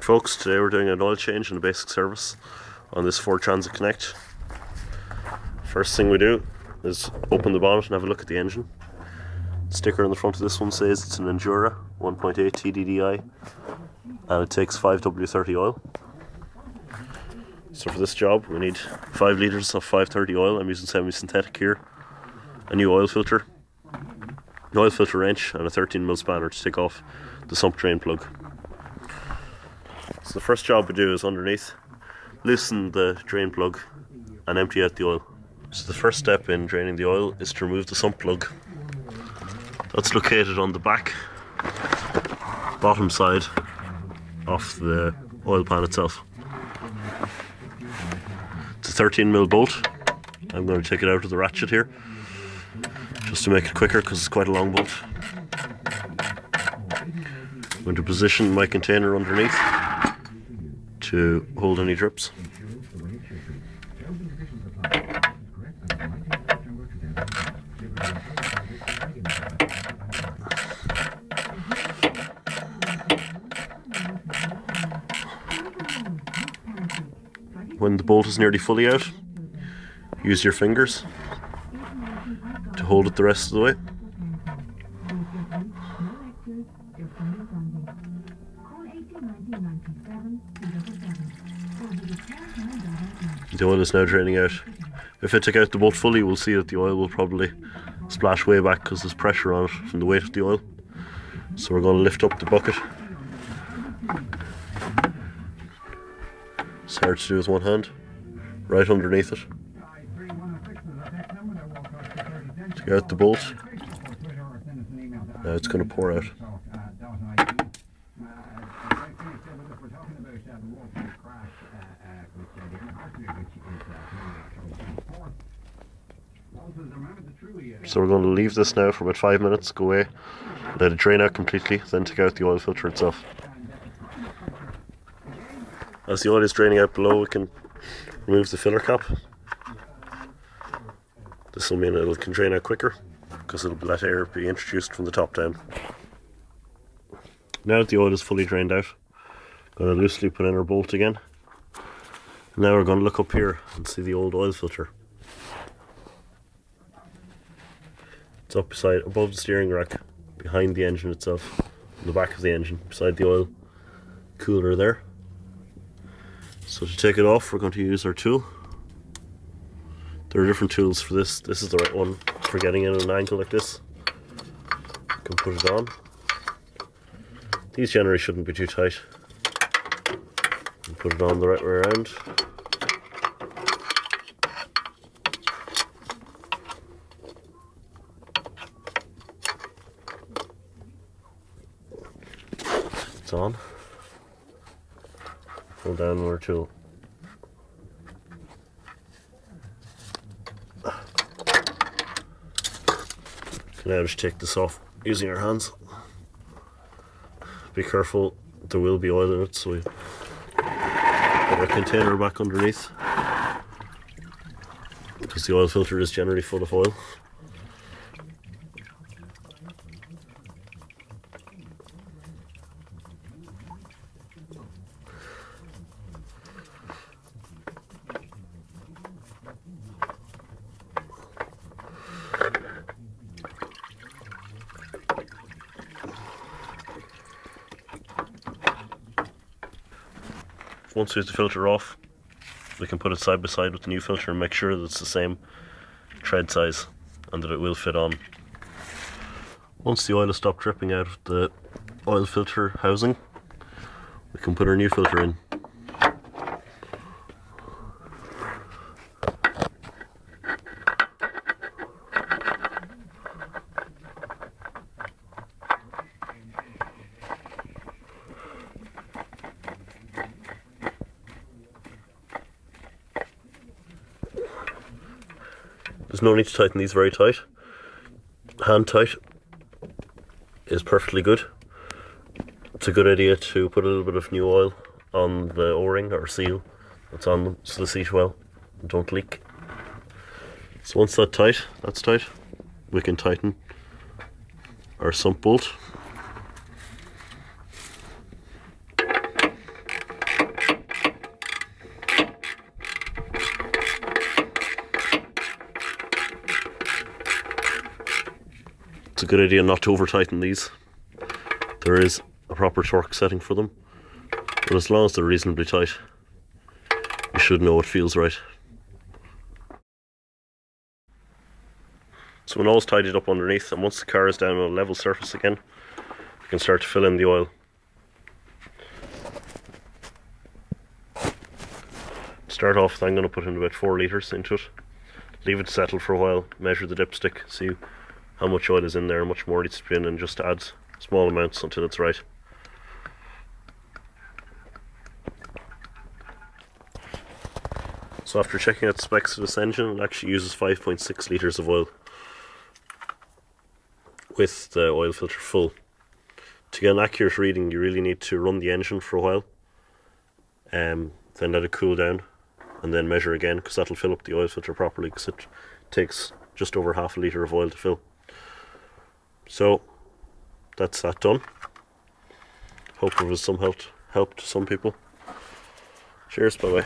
Folks, today we're doing an oil change and a basic service on this Ford Transit Connect. First thing we do is open the bonnet and have a look at the engine. The sticker on the front of this one says it's an Endura 1.8 tddi and it takes 5W30 oil. So for this job we need 5 litres of 530 oil. I'm using semi-synthetic here, a new oil filter, an oil filter wrench and a 13mm spanner to take off the sump drain plug. So the first job we do is underneath, loosen the drain plug and empty out the oil. So the first step in draining the oil is to remove the sump plug. That's located on the back bottom side of the oil pan itself. It's a 13mm bolt. I'm going to take it out of the ratchet here just to make it quicker because it's quite a long bolt. I'm going to position my container underneath to hold any drips. When the bolt is nearly fully out, use your fingers to hold it the rest of the way. The oil is now draining out. If I take out the bolt fully, we'll see that the oil will probably splash way back because there's pressure on it from the weight of the oil. So we're going to lift up the bucket. It's hard to do with one hand. Right underneath it. Take out the bolt. Now it's going to pour out. So we're going to leave this now for about 5 minutes, go away, let it drain out completely, then take out the oil filter itself. As the oil is draining out below, we can remove the filler cap. This will mean it can drain out quicker because it'll let air be introduced from the top down. Now that the oil is fully drained out, I'm going to loosely put in our bolt again. Now we're going to look up here and see the old oil filter. It's up above the steering rack, behind the engine itself, on the back of the engine, beside the oil cooler there. So to take it off, we're going to use our tool. There are different tools for this. This is the right one for getting in at an angle like this. You can put it on. These generally shouldn't be too tight. And put it on the right way around. It's on. Pull down our tool. Can now just take this off using our hands. Be careful, there will be oil in it, so we put our container back underneath because the oil filter is generally full of oil. Once we have the filter off, we can put it side by side with the new filter and make sure that it's the same tread size and that it will fit on. Once the oil has stopped dripping out of the oil filter housing, we can put our new filter in. There's no need to tighten these very tight. Hand tight is perfectly good. It's a good idea to put a little bit of new oil on the O-ring or seal that's on them so they seat well and don't leak. So once that's tight, we can tighten our sump bolt. it's a good idea not to over tighten these. There is a proper torque setting for them, but as long as they're reasonably tight, you should know it feels right. So when all's tidied up underneath, and once the car is down on a level surface again, you can start to fill in the oil. Start off, I'm going to put in about 4 litres into it. Leave it to settle for a while, measure the dipstick, see how much oil is in there, how much more needs to be in, and just add small amounts until it's right. So after checking out the specs of this engine, it actually uses 5.6 litres of oil with the oil filter full. To get an accurate reading, you really need to run the engine for a while, then let it cool down, and then measure again, because that'll fill up the oil filter properly, because it takes just over half a litre of oil to fill. So that's that done. Hope it was some help to some people. Cheers, bye bye.